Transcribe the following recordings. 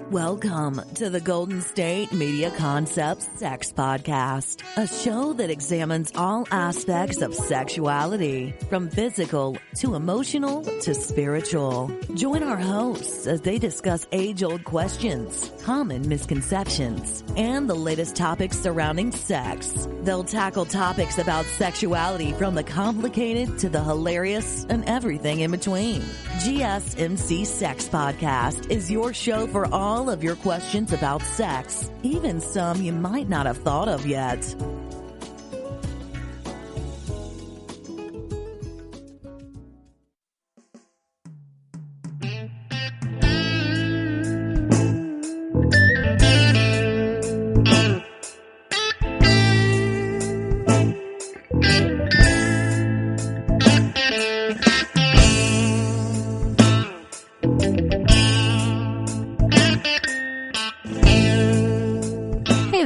Welcome to the Golden State Media Concepts Sex Podcast, a show that examines all aspects of sexuality, from physical to emotional to spiritual. Join our hosts as they discuss age-old questions, common misconceptions, and the latest topics surrounding sex. They'll tackle topics about sexuality from the complicated to the hilarious and everything in between. GSMC Sex Podcast is your show for all of your questions about sex, even some you might not have thought of yet.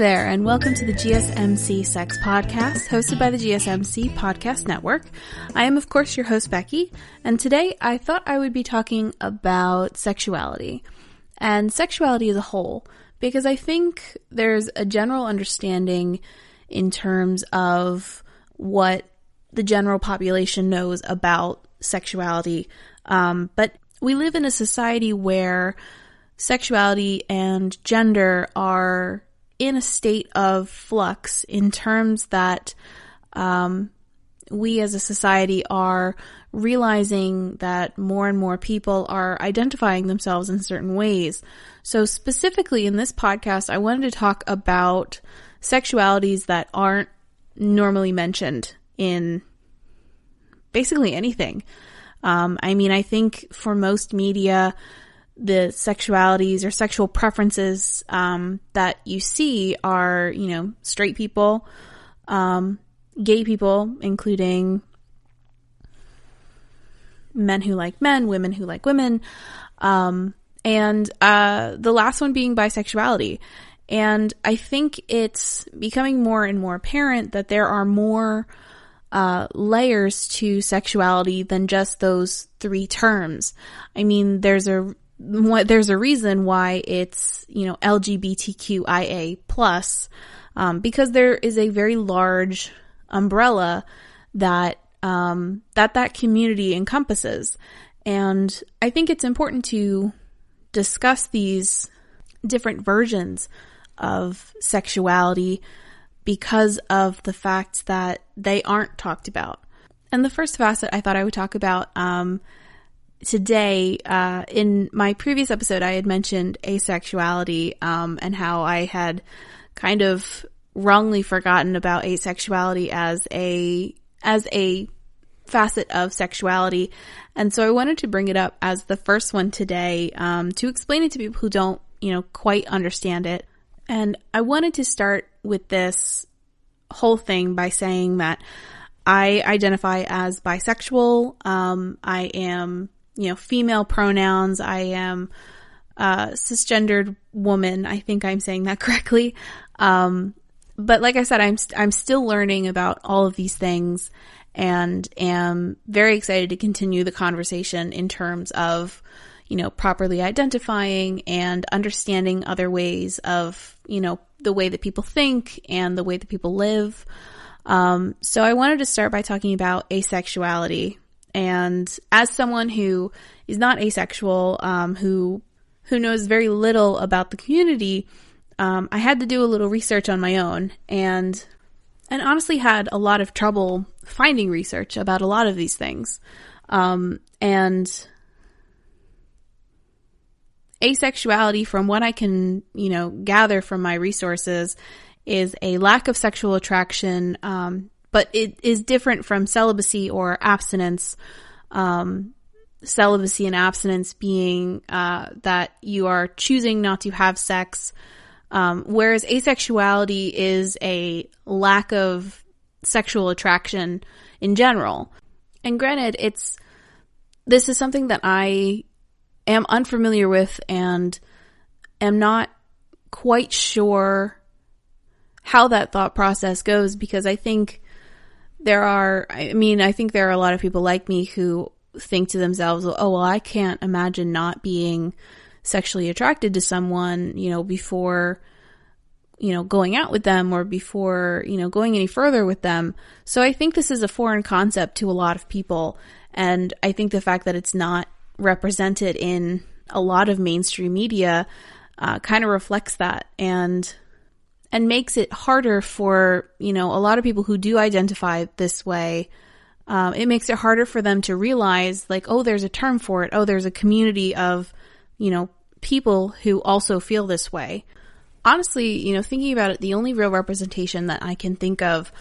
And welcome to the GSMC Sex Podcast, hosted by the GSMC Podcast Network. I am, of course, your host, Becky, and today I thought I would be talking about sexuality, and sexuality as a whole, because I think there's a general understanding in terms of what the general population knows about sexuality, but we live in a society where sexuality and gender are in a state of flux in terms that we as a society are realizing that more and more people are identifying themselves in certain ways. So specifically in this podcast, I wanted to talk about sexualities that aren't normally mentioned in basically anything. I think for most media, the sexualities or sexual preferences that you see are, straight people, gay people, including men who like men, women who like women, and the last one being bisexuality. And I think it's becoming more and more apparent that there are more layers to sexuality than just those three terms. There's a reason why it's, LGBTQIA+, because there is a very large umbrella that community encompasses. And I think it's important to discuss these different versions of sexuality because of the fact that they aren't talked about. And the first facet I thought I would talk about, today, in my previous episode, I had mentioned asexuality, and how I had kind of wrongly forgotten about asexuality as a facet of sexuality. And so I wanted to bring it up as the first one today, to explain it to people who don't, quite understand it. And I wanted to start with this whole thing by saying that I identify as bisexual. I am female pronouns. I am a cisgendered woman. I think I'm saying that correctly. But like I said, I'm still learning about all of these things and am very excited to continue the conversation in terms of, properly identifying and understanding other ways of, the way that people think and the way that people live. So I wanted to start by talking about asexuality. And as someone who is not asexual, who knows very little about the community, I had to do a little research on my own and honestly had a lot of trouble finding research about a lot of these things. And asexuality, from what I can, gather from my resources, is a lack of sexual attraction, but it is different from celibacy or abstinence. Celibacy and abstinence being that you are choosing not to have sex, whereas asexuality is a lack of sexual attraction in general. And granted, this is something that I am unfamiliar with and am not quite sure how that thought process goes, because I think there are a lot of people like me who think to themselves, oh, well, I can't imagine not being sexually attracted to someone, before, going out with them or before, going any further with them. So I think this is a foreign concept to a lot of people. And I think the fact that it's not represented in a lot of mainstream media kind of reflects that and makes it harder for, a lot of people who do identify this way. It makes it harder for them to realize, like, oh, there's a term for it. Oh, there's a community of, people who also feel this way. Honestly, thinking about it, the only real representation that I can think of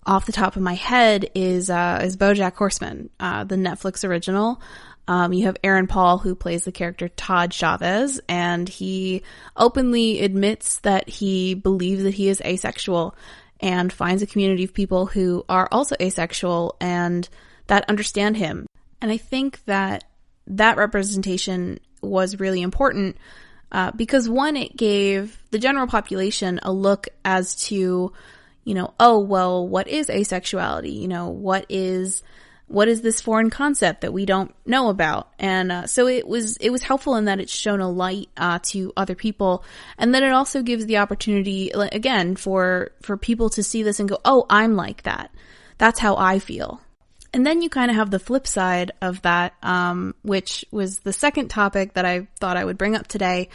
off the top of my head is BoJack Horseman, the Netflix original. You have Aaron Paul, who plays the character Todd Chavez, and he openly admits that he believes that he is asexual and finds a community of people who are also asexual and that understand him. And I think that representation was really important because, one, it gave the general population a look as to, oh, well, what is asexuality? What is this foreign concept that we don't know about? And so it was helpful in that it's shown a light to other people, and then it also gives the opportunity, again, for people to see this and go, oh, I'm like that. That's how I feel. And then you kind of have the flip side of that, which was the second topic that I thought I would bring up today,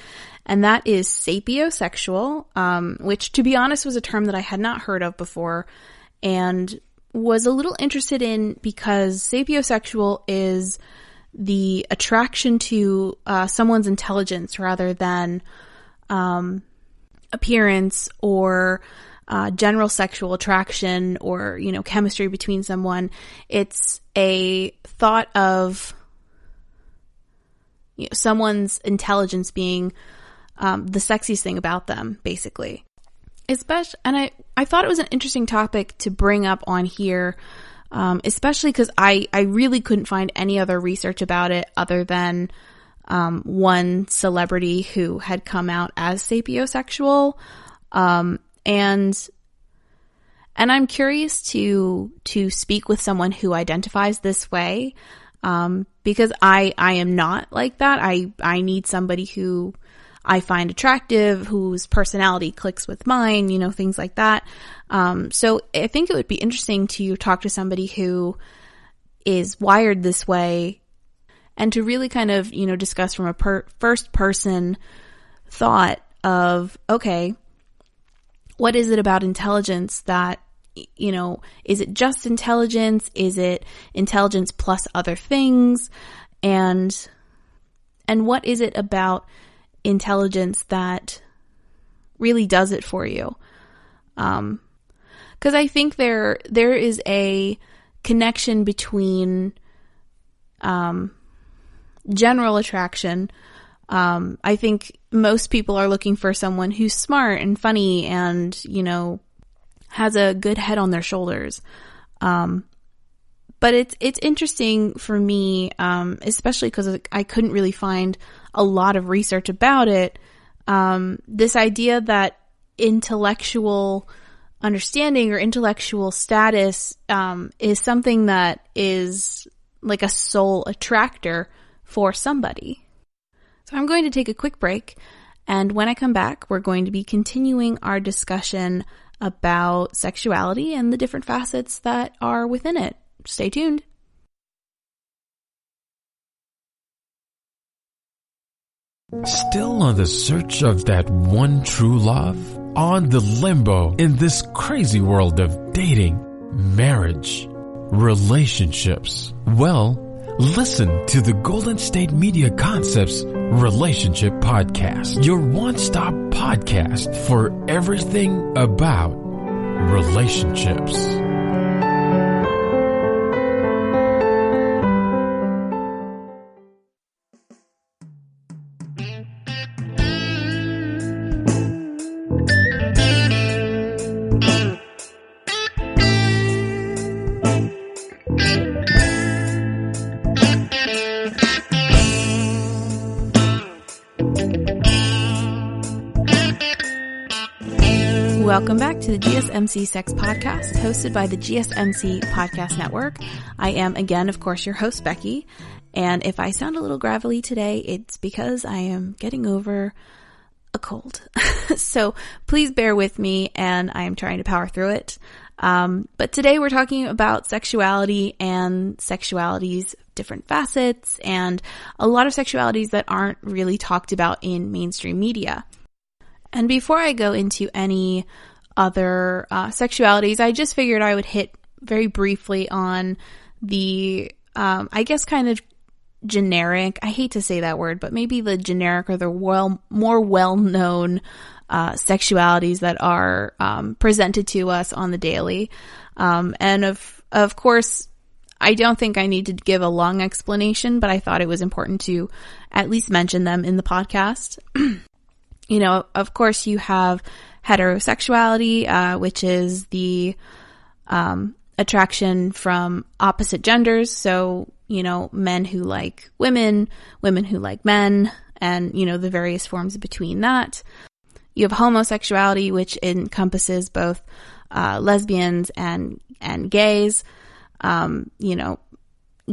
and that is sapiosexual, which, to be honest, was a term that I had not heard of before, and was a little interested in because sapiosexual is the attraction to someone's intelligence rather than appearance or general sexual attraction or, chemistry between someone. It's a thought of someone's intelligence being the sexiest thing about them, basically. And I thought it was an interesting topic to bring up on here, especially because I really couldn't find any other research about it other than one celebrity who had come out as sapiosexual. And I'm curious to speak with someone who identifies this way, because I am not like that. I need somebody who I find attractive, whose personality clicks with mine, things like that. So I think it would be interesting to talk to somebody who is wired this way and to really kind of, discuss from a first person thought of, okay, what is it about intelligence that, is it just intelligence? Is it intelligence plus other things? And what is it about intelligence that really does it for you? Because I think there is a connection between general attraction. I think most people are looking for someone who's smart and funny and, has a good head on their shoulders. But it's interesting for me, especially because I couldn't really find a lot of research about it. This idea that intellectual understanding or intellectual status is something that is like a soul attractor for somebody. So I'm going to take a quick break, and when I come back, we're going to be continuing our discussion about sexuality and the different facets that are within it. Stay tuned. Still on the search of that one true love? On the limbo in this crazy world of dating, marriage, relationships? Well, listen to the Golden State Media Concepts Relationship Podcast, your one-stop podcast for everything about relationships. Welcome back to the GSMC Sex Podcast, hosted by the GSMC Podcast Network. I am, again, of course, your host, Becky. And if I sound a little gravelly today, it's because I am getting over a cold. So please bear with me, and I am trying to power through it. But today we're talking about sexuality and sexuality's different facets, and a lot of sexualities that aren't really talked about in mainstream media. And before I go into any other sexualities, I just figured I would hit very briefly on the, I guess kind of generic, I hate to say that word, but maybe the generic or the more well-known sexualities that are presented to us on the daily. And of course, I don't think I need to give a long explanation, but I thought it was important to at least mention them in the podcast. You know, of course, you have heterosexuality, which is the attraction from opposite genders. So, you know, men who like women, women who like men, and, you know, the various forms between that. You have homosexuality, which encompasses both lesbians and gays. You know,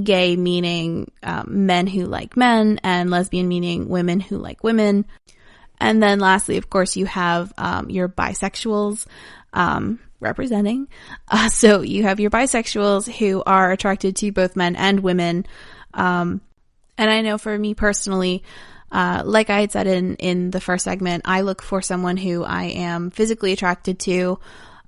gay meaning men who like men, and lesbian meaning women who like women. And then lastly, of course, you have your bisexuals representing. So you have your bisexuals who are attracted to both men and women. And I know for me personally, like I had said in the first segment, I look for someone who I am physically attracted to,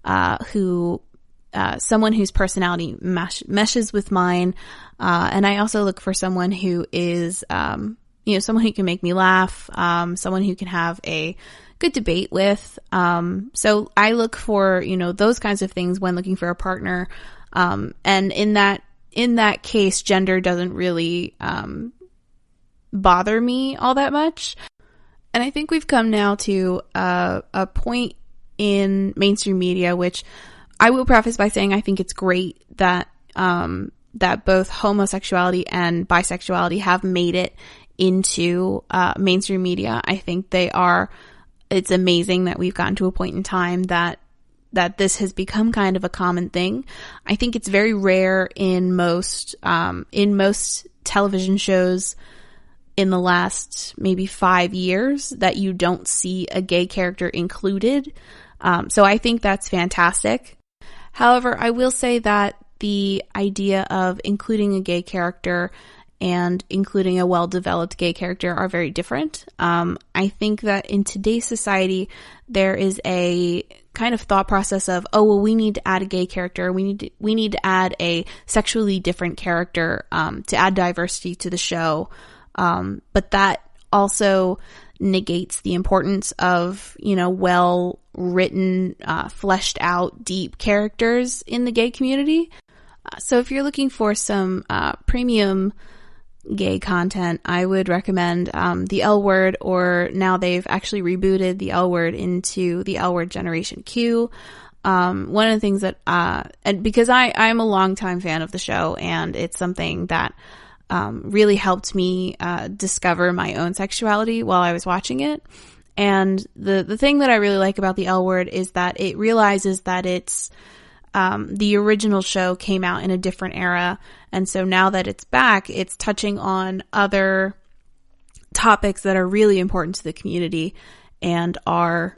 someone whose personality meshes with mine. And I also look for someone who is, you know, someone who can make me laugh, someone who can have a good debate with. So I look for, you know, those kinds of things when looking for a partner. And in that case, gender doesn't really, bother me all that much. And I think we've come now to a point in mainstream media, which I will preface by saying I think it's great that that both homosexuality and bisexuality have made it into mainstream media. I think it's amazing that we've gotten to a point in time that this has become kind of a common thing. I think it's very rare in most television shows in the last maybe 5 years that you don't see a gay character included. So I think that's fantastic. However, I will say that the idea of including a gay character and including a well-developed gay character are very different. I think that in today's society, there is a kind of thought process of, oh, well, we need to add a gay character. We need to add a sexually different character, to add diversity to the show. But that also negates the importance of, you know, well-written, fleshed out, deep characters in the gay community. So if you're looking for some, premium gay content, I would recommend the L Word, or now they've actually rebooted the L Word into the L Word Generation Q. One of the things that, and because I'm a longtime fan of the show, and it's something that really helped me discover my own sexuality while I was watching it. And the thing that I really like about the L Word is that it realizes that it's the original show came out in a different era, and so now that it's back, it's touching on other topics that are really important to the community and are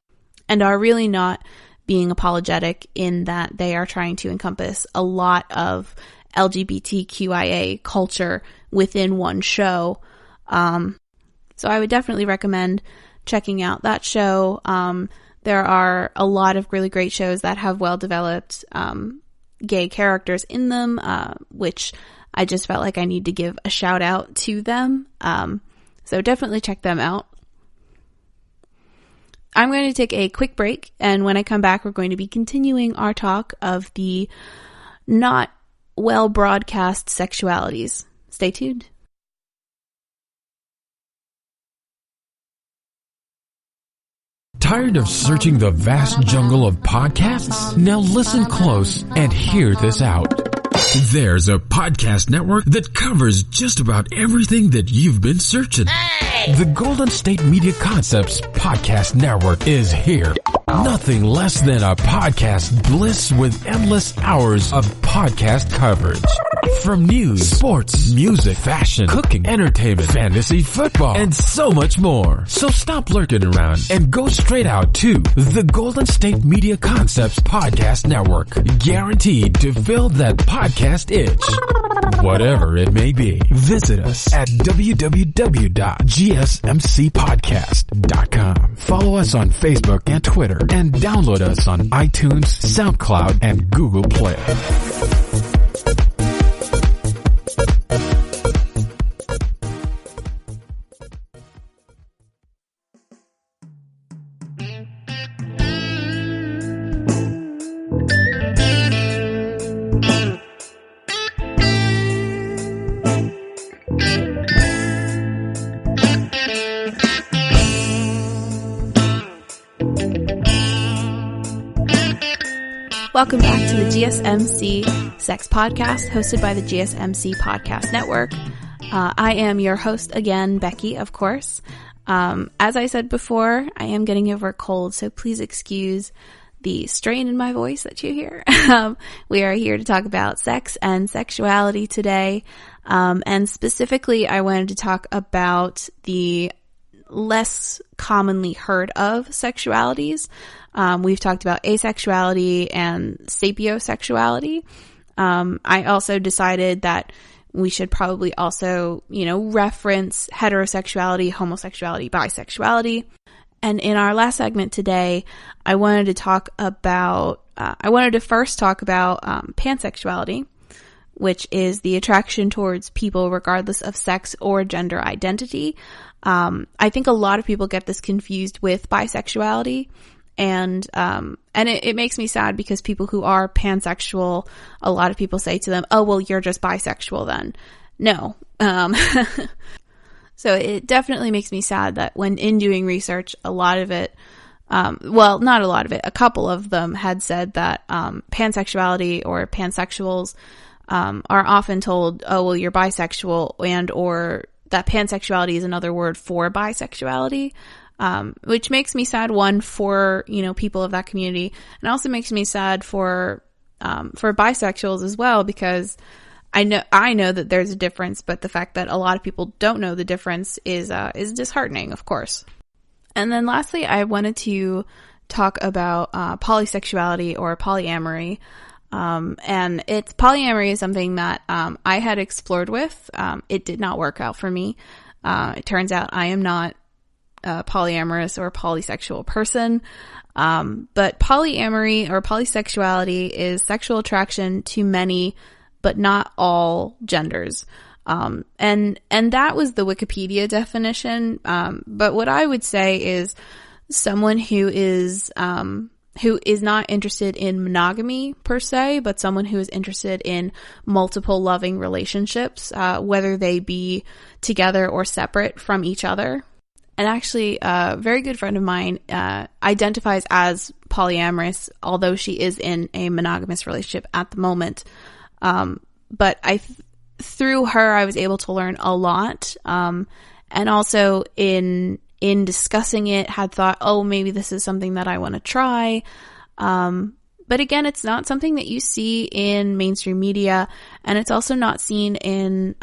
really not being apologetic in that they are trying to encompass a lot of LGBTQIA culture within one show. So I would definitely recommend checking out that show. There are a lot of really great shows that have well-developed gay characters in them, which I just felt like I need to give a shout out to them. So definitely check them out. I'm going to take a quick break, and when I come back, we're going to be continuing our talk of the not well broadcast sexualities. Stay tuned. Tired of searching the vast jungle of podcasts? Now listen close and hear this out. There's a podcast network that covers just about everything that you've been searching. Hey! The Golden State Media Concepts Podcast Network is here. Nothing less than a podcast bliss with endless hours of podcast coverage. From news, sports, music, fashion, cooking, entertainment, fantasy, football, and so much more. So stop lurking around and go straight out to the Golden State Media Concepts Podcast Network. Guaranteed to fill that podcast itch. Whatever it may be. Visit us at www.gsmcpodcast.com. Follow us on Facebook and Twitter, and download us on iTunes, SoundCloud, and Google Play. Welcome back to the GSMC Sex Podcast, hosted by the GSMC Podcast Network. I am your host again, Becky, of course. As I said before, I am getting over a cold, so please excuse the strain in my voice that you hear. We are here to talk about sex and sexuality today. And specifically, I wanted to talk about the less commonly heard of sexualities. We've talked about asexuality and sapiosexuality. I also decided that we should probably also, reference heterosexuality, homosexuality, bisexuality. And in our last segment today, I wanted to first talk about pansexuality, which is the attraction towards people regardless of sex or gender identity. I think a lot of people get this confused with bisexuality. And it makes me sad because people who are pansexual, a lot of people say to them, oh, well, you're just bisexual then. No. So it definitely makes me sad that when in doing research, a lot of it, not a lot of it, a couple of them had said that, pansexuality or pansexuals, are often told, oh, well, you're bisexual, and, or that pansexuality is another word for bisexuality. Which makes me sad, one, for, people of that community, and also makes me sad for bisexuals as well, because I know that there's a difference, but the fact that a lot of people don't know the difference is disheartening, of course. And then lastly, I wanted to talk about, polysexuality or polyamory. And polyamory is something that, I had explored with. It did not work out for me. It turns out I am not a polyamorous or polysexual person. But polyamory or polysexuality is sexual attraction to many, but not all genders. And that was the Wikipedia definition. But what I would say is someone who is not interested in monogamy per se, but someone who is interested in multiple loving relationships, whether they be together or separate from each other. And actually, a very good friend of mine identifies as polyamorous, although she is in a monogamous relationship at the moment. But through her, I was able to learn a lot. And also in discussing it, had thought, oh, maybe this is something that I want to try. But again, it's not something that you see in mainstream media, and it's also not seen in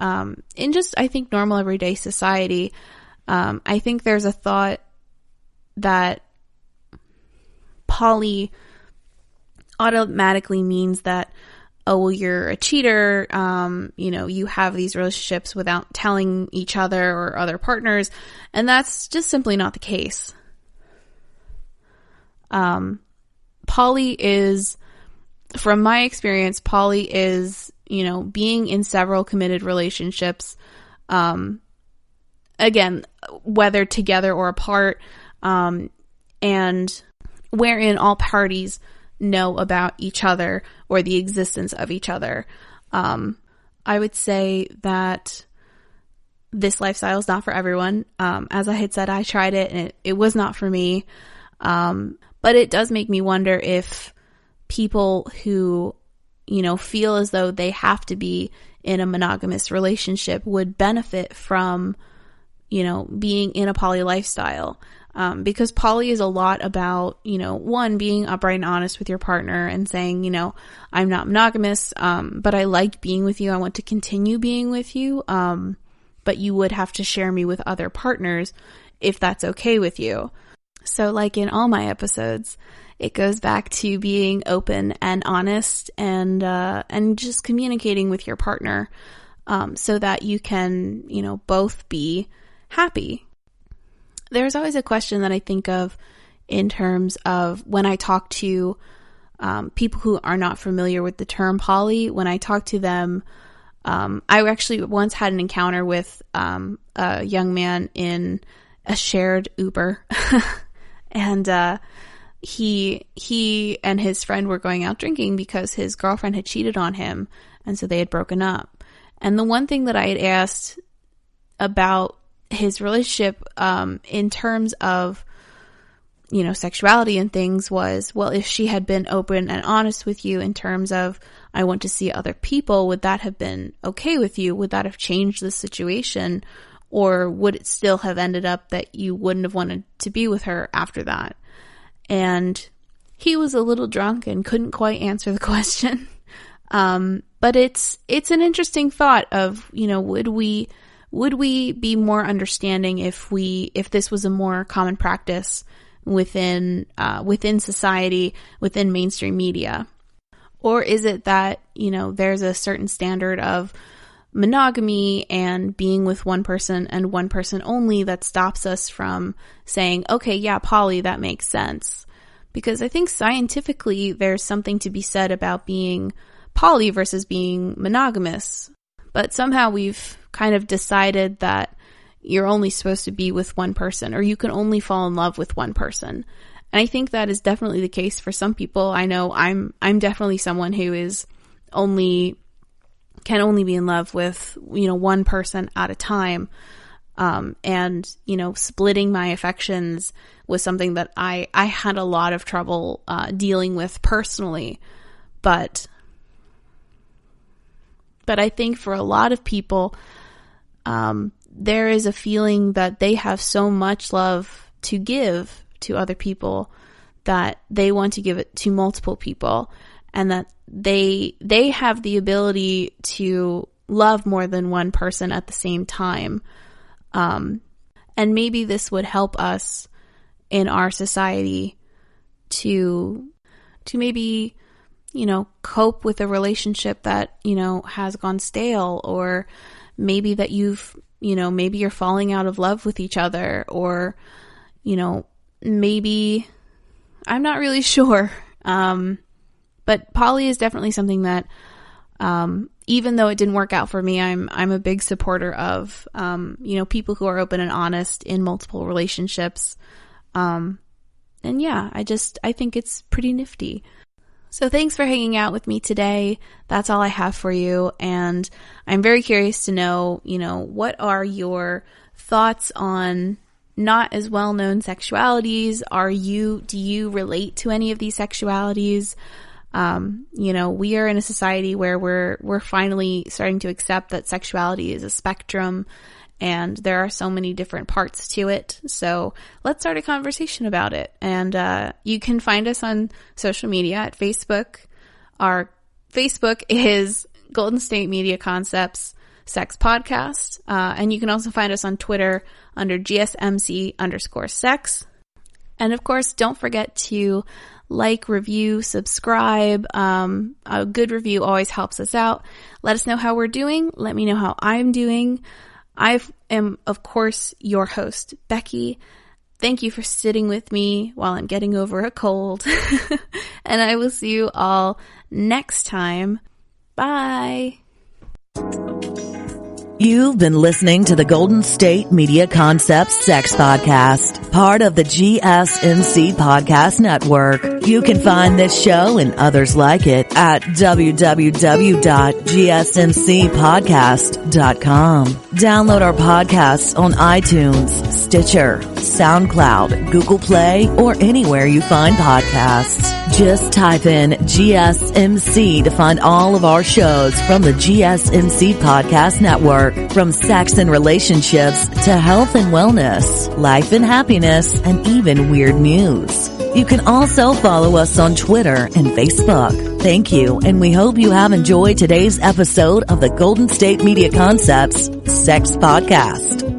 just, I think, normal everyday society. I think there's a thought that poly automatically means that, oh, well, you're a cheater, you have these relationships without telling each other or other partners, and that's just simply not the case. Poly is, from my experience, poly is, being in several committed relationships, again, whether together or apart, and wherein all parties know about each other or the existence of each other. I would say that this lifestyle is not for everyone. As I had said, I tried it and it was not for me. But it does make me wonder if people who, feel as though they have to be in a monogamous relationship would benefit from, being in a poly lifestyle. Because poly is a lot about, one, being upright and honest with your partner and saying, I'm not monogamous, but I like being with you. I want to continue being with you. But you would have to share me with other partners if that's okay with you. So like in all my episodes, it goes back to being open and honest and just communicating with your partner, so that you can, both be happy. There's always a question that I think of in terms of when I talk to people who are not familiar with the term poly. When I talk to them, I actually once had an encounter with a young man in a shared Uber, and he and his friend were going out drinking because his girlfriend had cheated on him, and so they had broken up. And the one thing that I had asked about his relationship, in terms of, sexuality and things was, well, if she had been open and honest with you in terms of, I want to see other people, would that have been okay with you? Would that have changed the situation? Or would it still have ended up that you wouldn't have wanted to be with her after that? And he was a little drunk and couldn't quite answer the question. But it's an interesting thought of, would we be more understanding if this was a more common practice within society, within mainstream media? Or is it that, there's a certain standard of monogamy and being with one person and one person only that stops us from saying, okay, yeah, poly, that makes sense? Because I think scientifically there's something to be said about being poly versus being monogamous. But somehow we've kind of decided that you're only supposed to be with one person, or you can only fall in love with one person. And I think that is definitely the case for some people. I know I'm definitely someone who can only be in love with, one person at a time. And splitting my affections was something that I had a lot of trouble dealing with personally. But I think for a lot of people, there is a feeling that they have so much love to give to other people that they want to give it to multiple people, and that they have the ability to love more than one person at the same time. And maybe this would help us in our society to maybe, cope with a relationship that, has gone stale, or maybe that maybe you're falling out of love with each other, or, maybe, I'm not really sure. But poly is definitely something that, even though it didn't work out for me, I'm a big supporter of, people who are open and honest in multiple relationships. And yeah, I think it's pretty nifty. So thanks for hanging out with me today. That's all I have for you. And I'm very curious to know, what are your thoughts on not as well-known sexualities? Do you relate to any of these sexualities? We are in a society where we're finally starting to accept that sexuality is a spectrum, and there are so many different parts to it. So let's start a conversation about it. And you can find us on social media at Facebook. Our Facebook is Golden State Media Concepts Sex Podcast. And you can also find us on Twitter under GSMC_sex. And of course, don't forget to like, review, subscribe. A good review always helps us out. Let us know how we're doing. Let me know how I'm doing. I am, of course, your host, Becky. Thank you for sitting with me while I'm getting over a cold. And I will see you all next time. Bye. You've been listening to the Golden State Media Concepts Sex Podcast, part of the GSMC Podcast Network. You can find this show and others like it at www.gsmcpodcast.com. Download our podcasts on iTunes, Stitcher, SoundCloud, Google Play, or anywhere you find podcasts. Just type in GSMC to find all of our shows from the GSMC Podcast Network. From sex and relationships to health and wellness, life and happiness, and even weird news. You can also follow us on Twitter and Facebook. Thank you, and we hope you have enjoyed today's episode of the Golden State Media Concepts Sex Podcast.